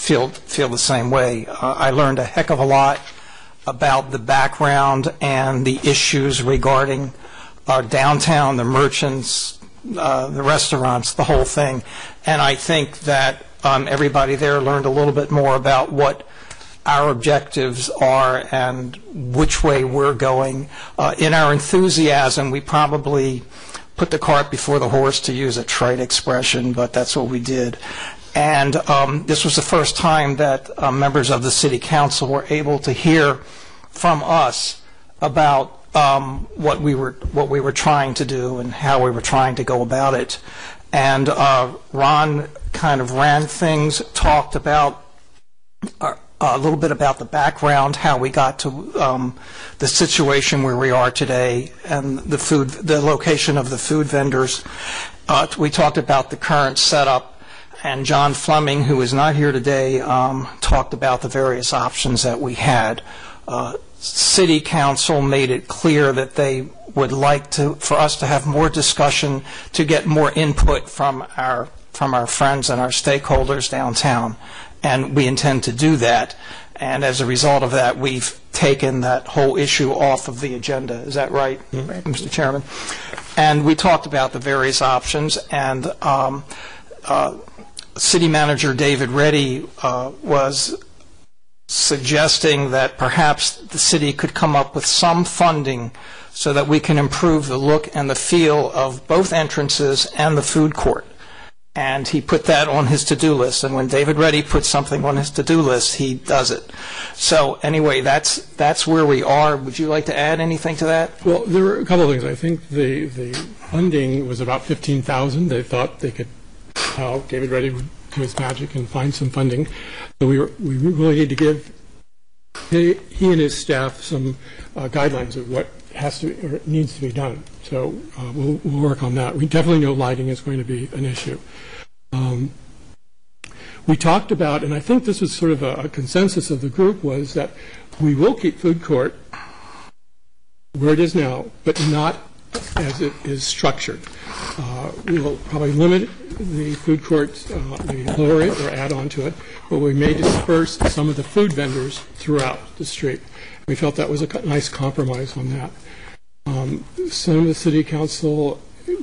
feel the same way. I learned a heck of a lot about the background and the issues regarding downtown, the merchants, the restaurants, the whole thing. And I think that everybody there learned a little bit more about what our objectives are and which way we're going. In our enthusiasm, we probably put the cart before the horse, to use a trite expression, but that's what we did. And this was the first time that members of the City Council were able to hear from us about what we were trying to do and how we were trying to go about it. And Ron kind of ran things, talked about a little bit about the background, how we got to the situation where we are today, and the location of the food vendors. We talked about the current setup, and John Fleming, who is not here today, talked about the various options that we had. City Council made it clear that they would like for us to have more discussion, to get more input from our friends and our stakeholders downtown, and we intend to do that. And as a result of that, we've taken that whole issue off of the agenda. Is that right, Mr. Chairman? And we talked about the various options, and City Manager David Reddy was suggesting that perhaps the city could come up with some funding so that we can improve the look and the feel of both entrances and the food court. And he put that on his to-do list. And when David Reddy puts something on his to-do list, he does it. So anyway, that's where we are. Would you like to add anything to that? Well, there were a couple of things. I think the funding was about $15,000. They thought they could, David Reddy would do his magic and find some funding. So we really need to give he and his staff some guidelines of what has to or needs to be done. So we'll work on that. We definitely know lighting is going to be an issue. We talked about, and I think this was sort of a consensus of the group, was that we will keep food court where it is now, but not as it is structured. We will probably limit the food court, maybe lower it or add on to it, but we may disperse some of the food vendors throughout the street. We felt that was a nice compromise on that. Some of the City Council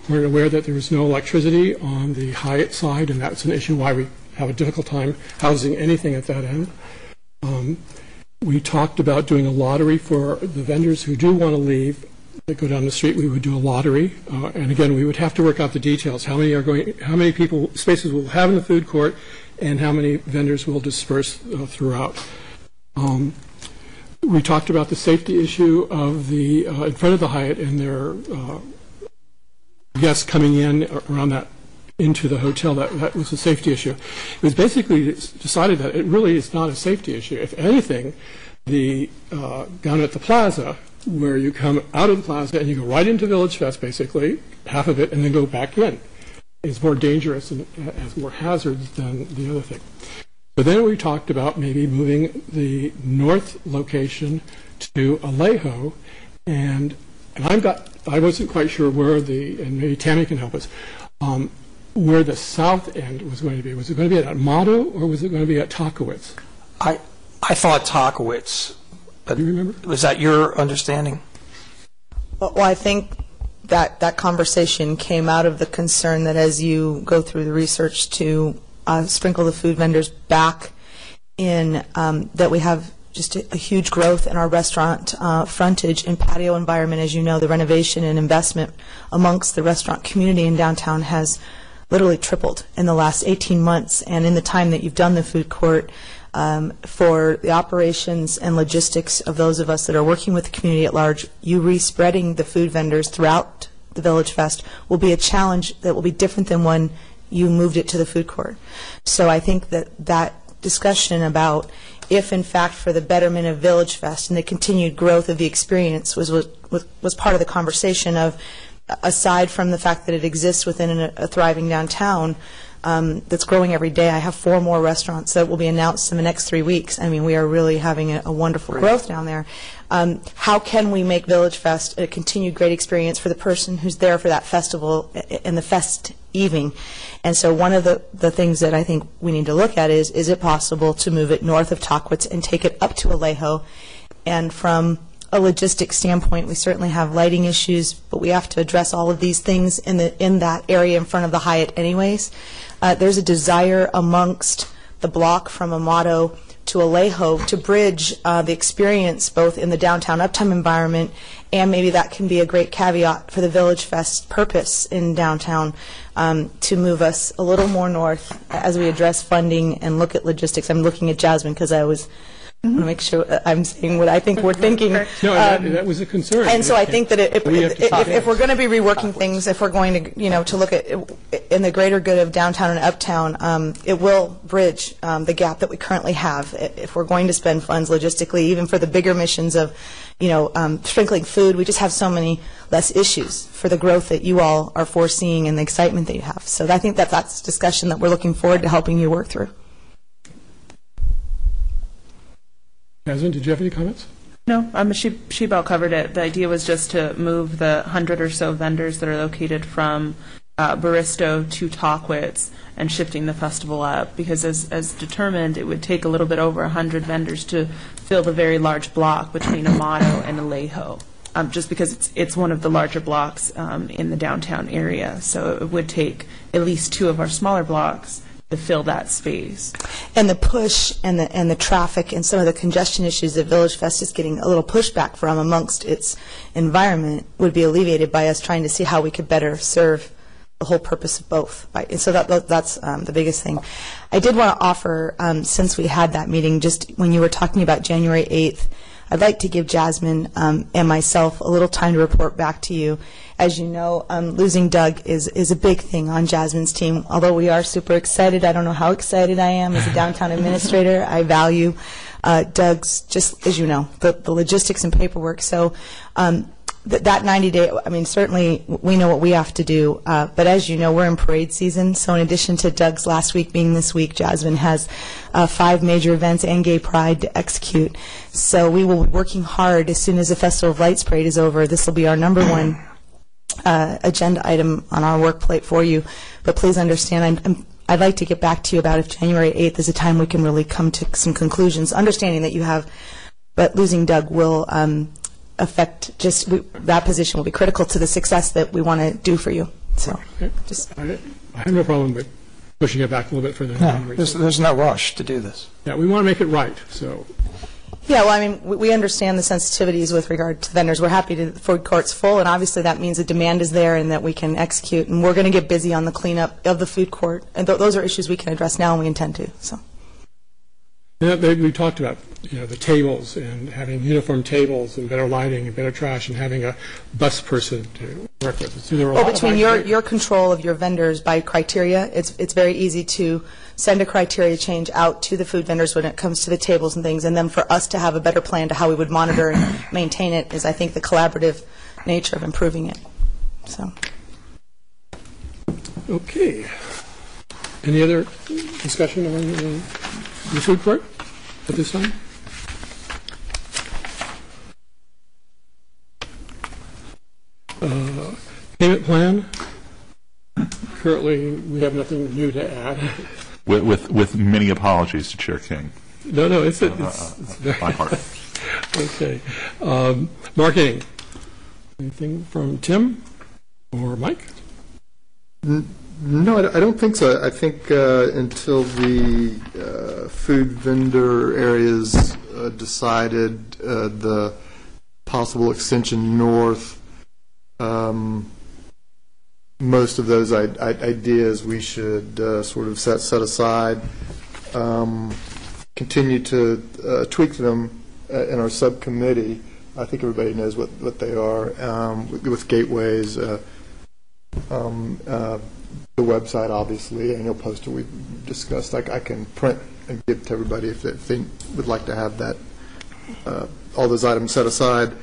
weren't aware that there was no electricity on the Hyatt side, and that's an issue why we have a difficult time housing anything at that end. We talked about doing a lottery for the vendors who do want to leave that go down the street. We would do a lottery, and again, we would have to work out the details. How many spaces we'll have in the food court, and how many vendors will disperse throughout. We talked about the safety issue of the in front of the Hyatt and their guests coming in around that into the hotel. That was a safety issue. It was basically decided that it really is not a safety issue. If anything, the down at the plaza, where you come out of the plaza and you go right into Villagefest, basically half of it, and then go back in, is more dangerous and has more hazards than the other thing. So then we talked about maybe moving the north location to Alejo, and I wasn't quite sure where and maybe Tammy can help us, where the south end was going to be. Was it going to be at Amato, or was it going to be at Takowitz? I thought Takowitz. Do you remember? Was that your understanding? Well, I think that conversation came out of the concern that as you go through the research to sprinkle the food vendors back in, that we have just a huge growth in our restaurant frontage and patio environment. As you know, the renovation and investment amongst the restaurant community in downtown has literally tripled in the last 18 months. And in the time that you've done the food court, for the operations and logistics of those of us that are working with the community at large, you re-spreading the food vendors throughout the Villagefest will be a challenge that will be different than when you moved it to the food court. So I think that discussion about if, in fact, for the betterment of Villagefest and the continued growth of the experience was part of the conversation of, aside from the fact that it exists within a thriving downtown, that's growing every day. I have 4 more restaurants that will be announced in the next 3 weeks. I mean, we are really having a wonderful growth down there. How can we make Village Fest a continued great experience for the person who's there for that festival and the fest evening? And so one of the things that I think we need to look at is it possible to move it north of Tockwitz and take it up to Alejo? And from a logistic standpoint, we certainly have lighting issues, but we have to address all of these things in that area in front of the Hyatt anyways. There's a desire amongst the block from Amato to Alejo to bridge the experience both in the downtown uptown environment, and maybe that can be a great caveat for the Village Fest purpose in downtown, to move us a little more north as we address funding and look at logistics. I'm looking at Jasmine because I want to make sure I'm saying what I think we're thinking. No, that was a concern. And so I think that if we're going to be reworking things, if we're going to, to look at in the greater good of downtown and uptown, it will bridge the gap that we currently have. If we're going to spend funds logistically, even for the bigger missions of, sprinkling food, we just have so many less issues for the growth that you all are foreseeing and the excitement that you have. So I think that's a discussion that we're looking forward to helping you work through. Jasmine, did you have any comments? No, she about covered it. The idea was just to move the 100 or so vendors that are located from Baristo to Tockwitz and shifting the festival up, because as determined, it would take a little bit over 100 vendors to fill the very large block between Amato and Alejo, just because it's one of the larger blocks in the downtown area. So it would take at least 2 of our smaller blocks to fill that space. And the push and the traffic and some of the congestion issues that Village Fest is getting a little pushback from amongst its environment would be alleviated by us trying to see how we could better serve the whole purpose of both. Right? And so that's the biggest thing. I did want to offer, since we had that meeting, just when you were talking about January 8th, I'd like to give Jasmine and myself a little time to report back to you. As you know, losing Doug is a big thing on Jasmine's team. Although we are super excited, I don't know how excited I am as a downtown administrator. I value Doug's, just as you know, the logistics and paperwork. So that 90-day, I mean, certainly we know what we have to do. But as you know, we're in parade season. So in addition to Doug's last week being this week, Jasmine has 5 major events and Gay Pride to execute. So we will be working hard as soon as the Festival of Lights parade is over. This will be our #1 agenda item on our work plate for you. But please understand, I'd like to get back to you about if January 8th is a time we can really come to some conclusions, understanding that you have, but losing Doug will affect that position will be critical to the success that we want to do for you. So, I have no problem with pushing it back a little bit further. No, there's no rush to do this. Yeah, we want to make it right. So. Yeah, well, I mean, we understand the sensitivities with regard to vendors. We're happy to the food court's full, and obviously that means the demand is there and that we can execute. And we're going to get busy on the cleanup of the food court, and those are issues we can address now, and we intend to. So. Yeah, we talked about the tables and having uniform tables and better lighting and better trash and having a bus person to work with. So between your control of your vendors by criteria, it's very easy to send a criteria change out to the food vendors when it comes to the tables and things, and then for us to have a better plan to how we would monitor and maintain it is, I think, the collaborative nature of improving it. So. Okay. Any other discussion on the food court at this time? Payment plan. Currently, we have nothing new to add. With many apologies to Chair King. No, it's by heart. Okay. Marketing. Anything from Tim or Mike? No, I don't think so. I think until the food vendor areas decided the possible extension north, most of those ideas we should sort of set aside, continue to tweak them in our subcommittee. I think everybody knows what they are, with gateways, the website, obviously, annual poster we've discussed. I can print and give to everybody if they would like to have that, all those items set aside.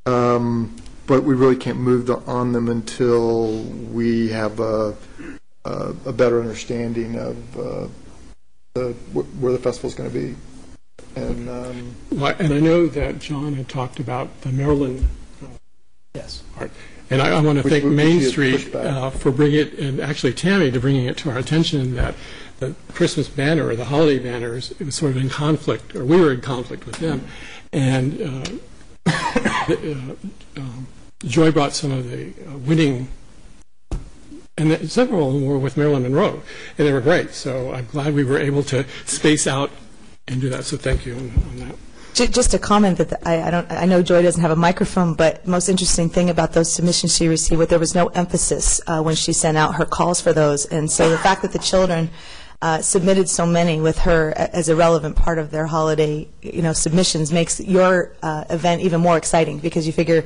But we really can't move on them until we have a a better understanding of where the festival's going to be. And and I know that John had talked about the Maryland part. And I want to thank Main Street for bringing it, and actually Tammy to bringing it to our attention that the Christmas banner or the holiday banners, it was sort of in conflict, or we were in conflict with them. And Joy brought some of the winning, and several of them were with Marilyn Monroe, and they were great. So I'm glad we were able to space out and do that. So thank you on that. Just a comment that I know Joy doesn't have a microphone, but the most interesting thing about those submissions she received was there was no emphasis when she sent out her calls for those, and so the fact that the children submitted so many with her as a relevant part of their holiday, submissions makes your event even more exciting, because you figure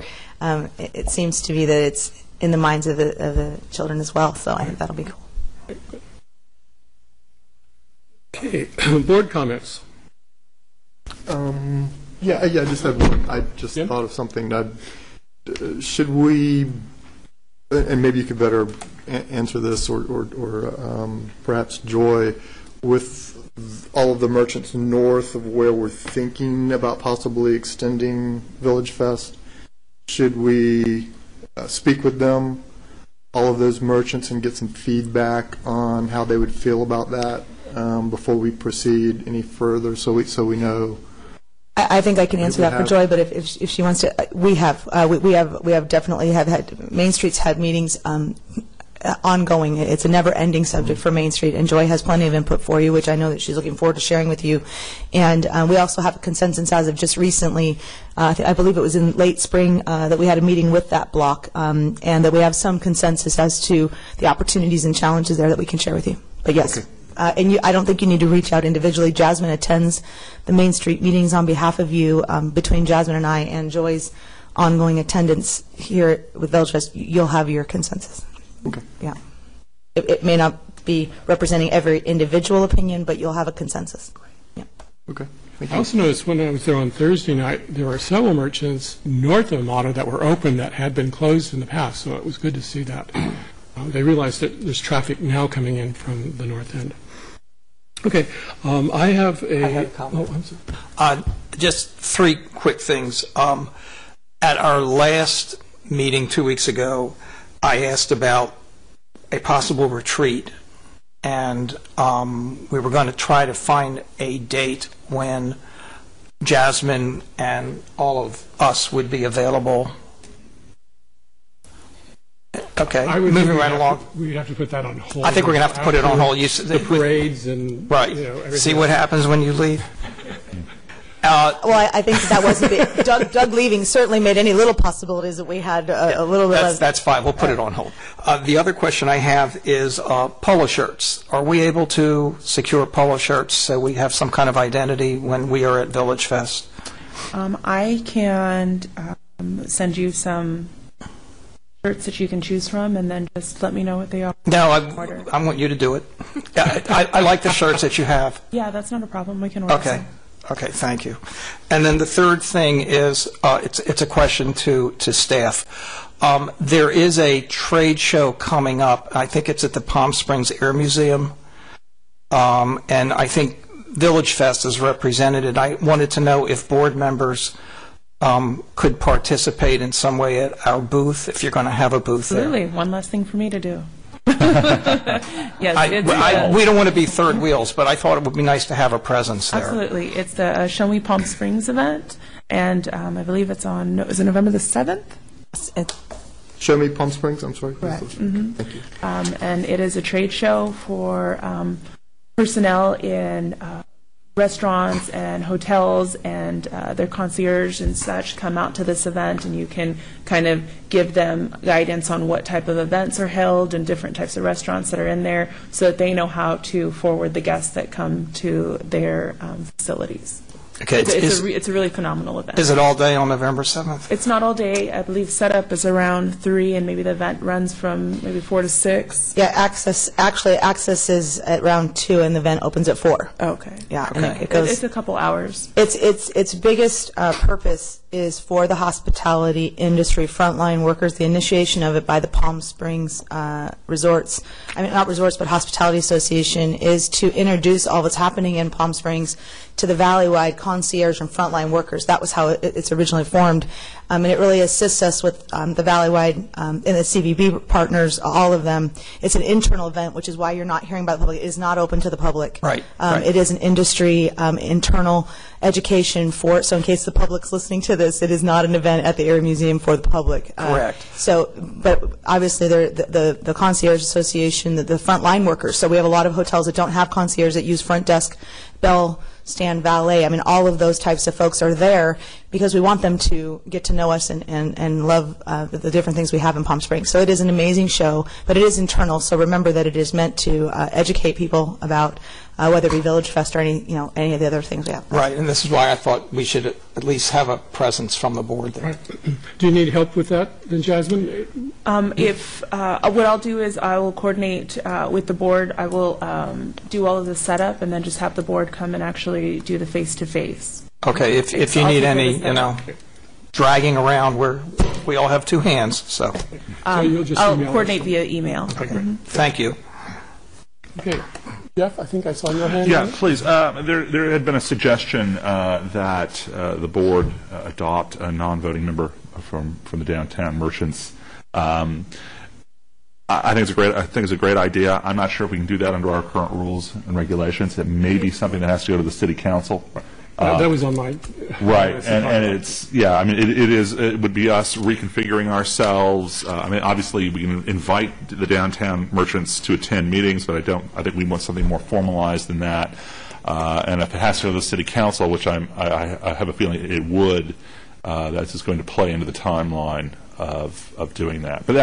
it seems to be that it's in the minds of the children as well. So I think that'll be cool. Okay, board comments. Yeah, I just had one. I just thought of something. Should we, and maybe you could better answer this, or perhaps Joy, with all of the merchants north of where we're thinking about possibly extending Villagefest, should we speak with them, all of those merchants, and get some feedback on how they would feel about that before we proceed any further, so we know? I think I can answer that for Joy, but if she wants to, we have definitely had Main Street's had meetings ongoing. It's a never-ending subject for Main Street, and Joy has plenty of input for you, which I know that she's looking forward to sharing with you. And we also have a consensus as of just recently. I believe it was in late spring that we had a meeting with that block, and that we have some consensus as to the opportunities and challenges there that we can share with you. But yes. Okay. And I don't think you need to reach out individually. Jasmine attends the Main Street meetings on behalf of you. Between Jasmine and I and Joy's ongoing attendance here with Villagefest, you'll have your consensus. Okay. Yeah. It may not be representing every individual opinion, but you'll have a consensus. Yeah. Okay. I also noticed when I was there on Thursday night, there were several merchants north of Motto that were open that had been closed in the past, so it was good to see that. They realized that there's traffic now coming in from the north end. Okay, I have a comment. Oh, I'm sorry. Just three quick things. At our last meeting 2 weeks ago, I asked about a possible retreat, and we were going to try to find a date when Jasmine and all of us would be available. Okay, moving right along. We'd have to put that on hold. I think we're going to have to put it on hold. The parades and right. See what happens when you leave. Well, I think that wasn't it. Doug leaving certainly made any little possibilities that we had a little bit. That's fine. We'll put it on hold. The other question I have is polo shirts. Are we able to secure polo shirts so we have some kind of identity when we are at Villagefest? I can send you some shirts that you can choose from, and then just let me know what they are. No, I want you to do it. I like the shirts that you have. Yeah, that's not a problem. We can order some. Okay, thank you. And then the third thing is, it's a question to staff. There is a trade show coming up. I think it's at the Palm Springs Air Museum, and I think Villagefest is represented. I wanted to know if board members could participate in some way at our booth, if you're going to have a booth there. Absolutely. One less thing for me to do. Yes, we don't want to be third wheels, but I thought it would be nice to have a presence there. Absolutely. It's the Show Me Palm Springs event, and I believe it's on, is it November the 7th? Show Me Palm Springs, I'm sorry. Correct. Mm-hmm. Thank you. And it is a trade show for personnel in restaurants and hotels, and their concierge and such come out to this event, and you can kind of give them guidance on what type of events are held and different types of restaurants that are in there, so that they know how to forward the guests that come to their facilities. Okay, it's a really phenomenal event. Is it all day on November 7th? It's not all day. I believe setup is around 3, and maybe the event runs from maybe 4 to 6. Yeah, access is at around 2, and the event opens at 4. Okay. Yeah, okay. And it goes. It's a couple hours. Its biggest purpose is for the hospitality industry frontline workers. The initiation of it by the Palm Springs resorts, I mean, not resorts, but Hospitality Association, is to introduce all that's happening in Palm Springs to the valley-wide concierge and frontline workers. That was how it's originally formed. And it really assists us with the valley-wide and the CVB partners, all of them. It's an internal event, which is why you're not hearing about the public. It is not open to the public. Right. It is an industry internal education for, so in case the public's listening to this, it is not an event at the Area Museum for the public. Correct. So, but obviously the Concierge Association, the frontline workers, so we have a lot of hotels that don't have concierge that use front desk, bell, stand, valet. I mean, all of those types of folks are there because we want them to get to know us and love the different things we have in Palm Springs. So it is an amazing show, but it is internal, so remember that it is meant to educate people about whether it be Villagefest or any of the other things we have. Right, and this is why I thought we should at least have a presence from the board there. Do you need help with that, then, Jasmine? What I'll do is I will coordinate with the board. I will do all of the setup and then just have the board come and actually do the face-to-face. Okay, if you need any, dragging around, we all have two hands, so. You'll just I'll email coordinate us. via email. Okay. Thank you. Okay. Jeff, I think I saw your hand. Yeah, please. There had been a suggestion that the board adopt a non-voting member from the downtown merchants. I think it's a great idea. I'm not sure if we can do that under our current rules and regulations. It may be something that has to go to the city council. That was on my... Right, and it's, yeah, I mean, it would be us reconfiguring ourselves. I mean, obviously, we can invite the downtown merchants to attend meetings, but I think we want something more formalized than that. And if it has to go to the city council, which I have a feeling it would, that's just going to play into the timeline of doing that. But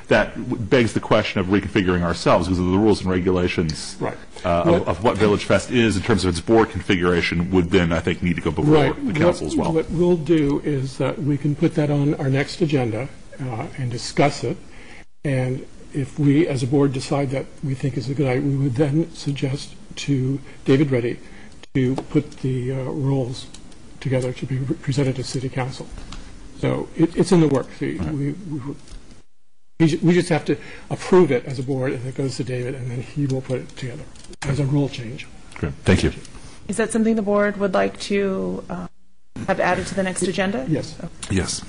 that begs the question of reconfiguring ourselves because of the rules and regulations of what Villagefest is in terms of its board configuration would then, I think, need to go before the council as well. What we'll do is that we can put that on our next agenda and discuss it. And if we, as a board, decide that we think is a good idea, we would then suggest to David Reddy to put the rules together to be presented to City Council. So it's in the works. We just have to approve it as a board, and it goes to David, and then he will put it together as a rule change. Great. Thank you. Is that something the board would like to have added to the next agenda? Yes. Yes.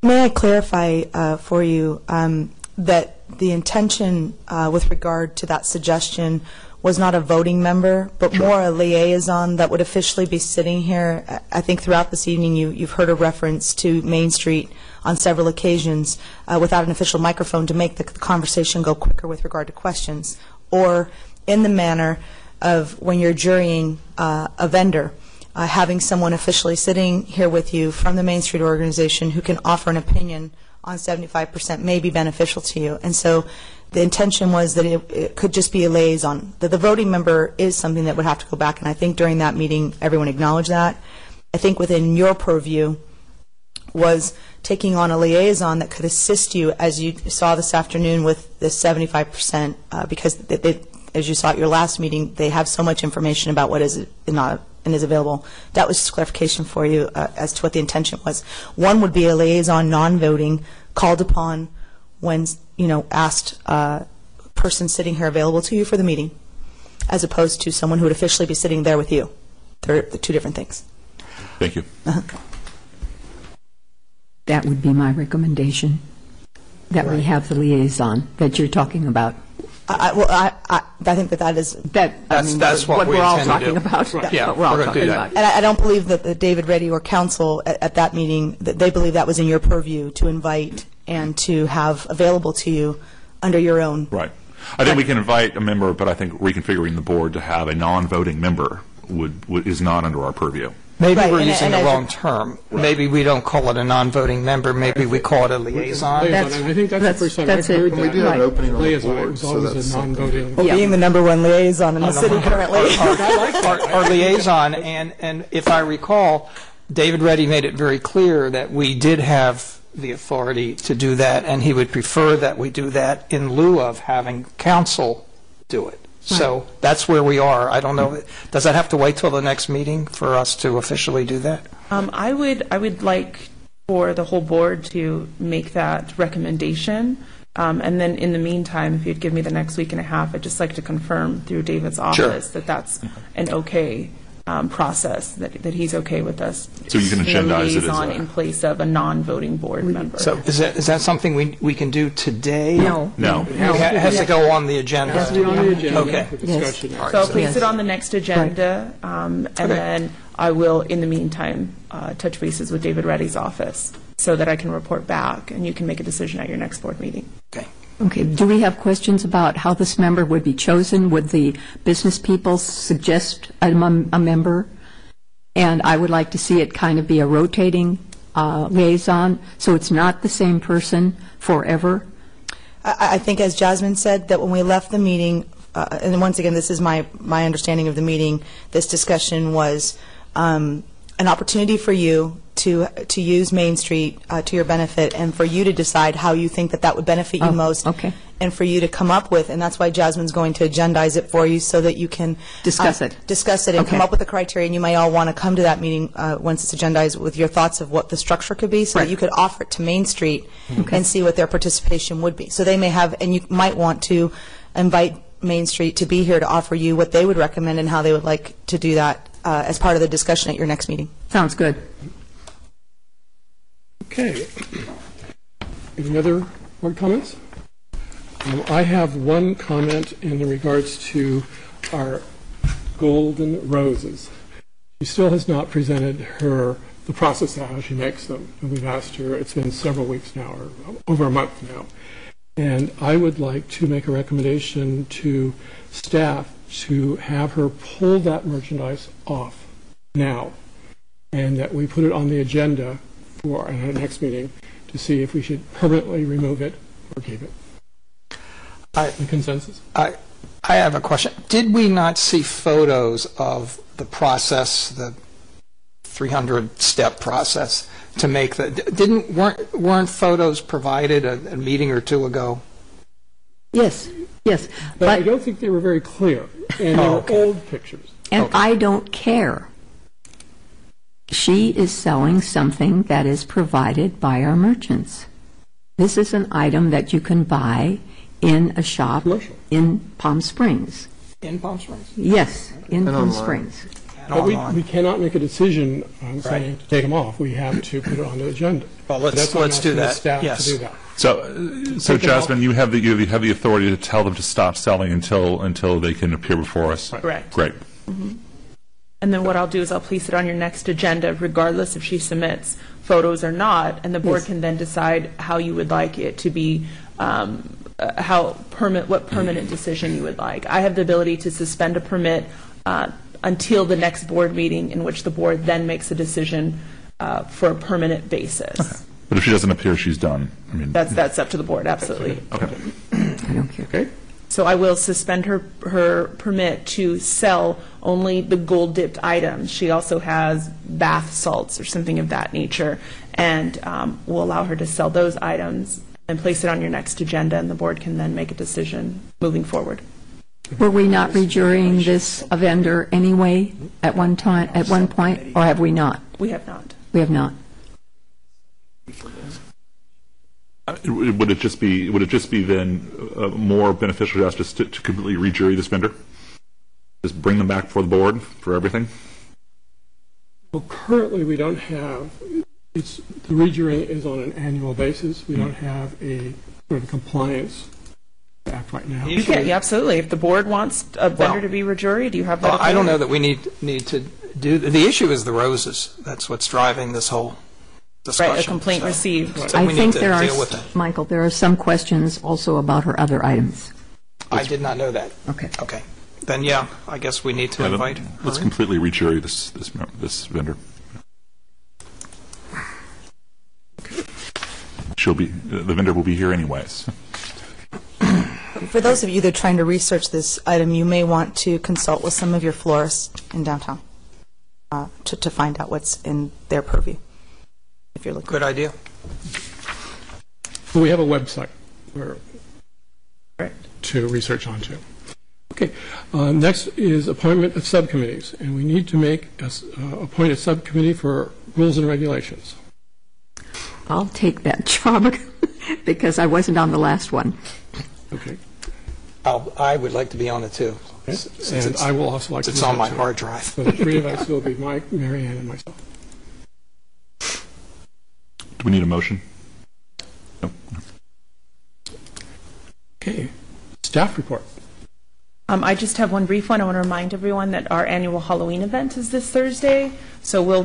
May I clarify for you that the intention with regard to that suggestion was not a voting member, but more a liaison that would officially be sitting here. I think throughout this evening you've heard a reference to Main Street on several occasions without an official microphone to make the conversation go quicker with regard to questions, or in the manner of when you're jurying a vendor, having someone officially sitting here with you from the Main Street organization who can offer an opinion on 75% may be beneficial to you. And so the intention was that it could just be a liaison. That the voting member is something that would have to go back, and I think during that meeting everyone acknowledged that. I think within your purview was taking on a liaison that could assist you, as you saw this afternoon with the 75%, because as you saw at your last meeting, they have so much information about what is not and is available. That was just clarification for you as to what the intention was. One would be a liaison, non-voting, called upon when asked person sitting here available to you for the meeting, as opposed to someone who would officially be sitting there with you. They're two different things. Thank you. That would be my recommendation, that we have the liaison that you're talking about. I think that is... That's what we we're all intend to talking do. about. Right. That's Yeah, what we're all we're gonna do talking that. about. And I don't believe that David Reddy or council at that meeting, that they believe that was in your purview to invite and to have available to you under your own... Right. I think we can invite a member, but I think reconfiguring the board to have a non-voting member is not under our purview. Maybe Right, we're and using the as wrong term. Maybe we don't call it a non-voting member. Maybe we call it a liaison. Liaison, and I think that's the first time I've that's it. heard And we that. do have an opening on the Liaison, it board, was so always that's a something. non-voting. Being the number one liaison in the city currently. Our liaison, and if I recall, David Reddy made it very clear that we did have the authority to do that, and he would prefer that we do that in lieu of having council do it. So that's where we are. I don't know, does that have to wait till the next meeting for us to officially do that? I would like for the whole board to make that recommendation. And then in the meantime, if you'd give me the next week and a half, I'd just like to confirm through David's office that that's an okay process, that he's okay with us. So you can agendize it as liaison in place of a non-voting board member. So is that something we can do today? No. No. It has to go on the agenda? Has to be on the agenda Okay. for discussion. Yes. So I'll place Yes. it on the next agenda, and then I will, in the meantime, touch bases with David Reddy's office so that I can report back, and you can make a decision at your next board meeting. Okay. Okay, do we have questions about how this member would be chosen? Would the business people suggest a member? And I would like to see it kind of be a rotating liaison, so it's not the same person forever. I think, as Jasmine said, that when we left the meeting, and once again, this is my understanding of the meeting, this discussion was an opportunity for you to use Main Street to your benefit, and for you to decide how you think that would benefit you most. Okay. And for you to come up with, and that's why Jasmine's going to agendize it for you so that you can Discuss it. Discuss it and come Okay. up with the criteria, and you may all want to come to that meeting once it's agendized with your thoughts of what the structure could be, so that you could offer it to Main Street and see what their participation would be. So they may have, and you might want to invite Main Street to be here to offer you what they would recommend and how they would like to do that as part of the discussion at your next meeting. Sounds good. Okay. Any other board comments? I have one comment in regards to our golden roses. She still has not presented the process of how she makes them. And we've asked her, it's been several weeks now, or over a month now. And I would like to make a recommendation to staff to have her pull that merchandise off now, and that we put it on the agenda for our next meeting to see if we should permanently remove it or keep it. The consensus? I have a question. Did we not see photos of the process, the 300-step process to make the? Weren't photos provided a meeting or two ago? Yes, yes. But I don't think they were very clear, and they were old pictures. And I don't care. She is selling something that is provided by our merchants. This is an item that you can buy in a shop Commercial. in Palm Springs. In Palm Springs? Yes, in Palm online. Springs. But we cannot make a decision on saying to take them off. We have to put it on the agenda. Well, So that's why I'm let's do asking the that. staff Yes. to do that. So Jasmine, you have the authority to tell them to stop selling until they can appear before us. Correct. Great. And then what I'll do is I'll place it on your next agenda, regardless if she submits photos or not, and the board can then decide how you would like it to be, what permanent decision you would like. I have the ability to suspend a permit until the next board meeting, in which the board then makes a decision for a permanent basis. Okay. But if she doesn't appear, she's done. I mean, That's up to the board, absolutely. okay. I don't care. Okay? So I will suspend her permit to sell only the gold-dipped items. She also has bath salts or something of that nature, and we'll allow her to sell those items and place it on your next agenda, and the board can then make a decision moving forward. Were we not rejuring this a vendor anyway at one point, or have we not? We have not. We have not. Would it just be then more beneficial to us just to completely rejury this vendor? Just bring them back before the board for everything? Well, currently, we don't have, the rejuring is on an annual basis. We don't have a sort of compliance act right now. You can, yeah, absolutely. If the board wants a vendor to be rejuried, do you have that? Well, I don't know authority? that we need to do, the issue is the roses. That's what's driving this whole discussion. Right, a complaint received. So I we need think to there deal with are, it. Michael, there are some questions also about her other items. I did not know that. Okay. Okay. Then, yeah, I guess we need to invite her. Let's completely rejury this vendor. The vendor will be here anyways. For those of you that are trying to research this item, you may want to consult with some of your florists in downtown to find out what's in their purview, if you're looking. Good idea. But we have a website Right. to research onto. Okay. Next is appointment of subcommittees, and we need to appoint a subcommittee for rules and regulations. I'll take that job because I wasn't on the last one. Okay. I would like to be on it, too. And I will also like to It's do on that, my too. hard drive. So the three of us will be Mike, Mary Ann, and myself. Do we need a motion? No. Okay. Staff report. I just have one brief one. I want to remind everyone that our annual Halloween event is this Thursday. So we'll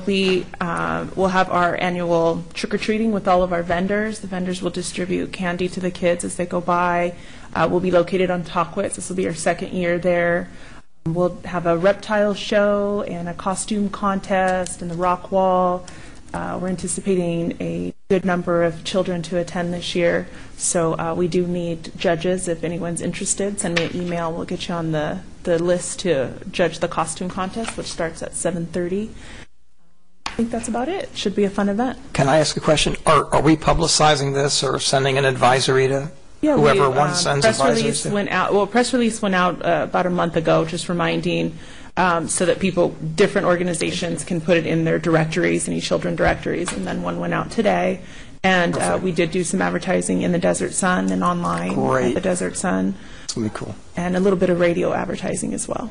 have our annual trick-or-treating with all of our vendors. The vendors will distribute candy to the kids as they go by. We'll be located on Tockwitz. This will be our second year there. We'll have a reptile show and a costume contest and the rock wall. We're anticipating a good number of children to attend this year, so we do need judges. If anyone's interested, send me an email. We'll get you on the list to judge the costume contest, which starts at 7:30. I think that's about it. Should be a fun event. Can I ask a question? Are we publicizing this or sending an advisory to whoever one sends advisories to? Press release went out about a month ago, just reminding so that different organizations can put it in their directories, any children directories, and then one went out today. And we did do some advertising in the Desert Sun and online at the Desert Sun. It's going to be cool. And a little bit of radio advertising as well.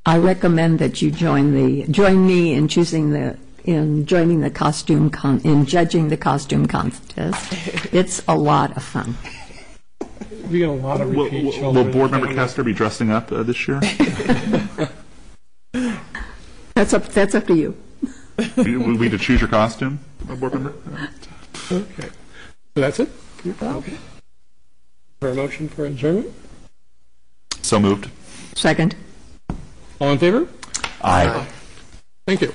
I recommend that you join me in judging the costume contest. It's a lot of fun. We get a lot of repeat Will children. Board Member Castor be dressing up this year? That's up to you. Will we to choose your costume, Board Member? Okay. So that's it? Okay. For a motion for adjournment? So moved. Second. All in favor? Aye. Thank you.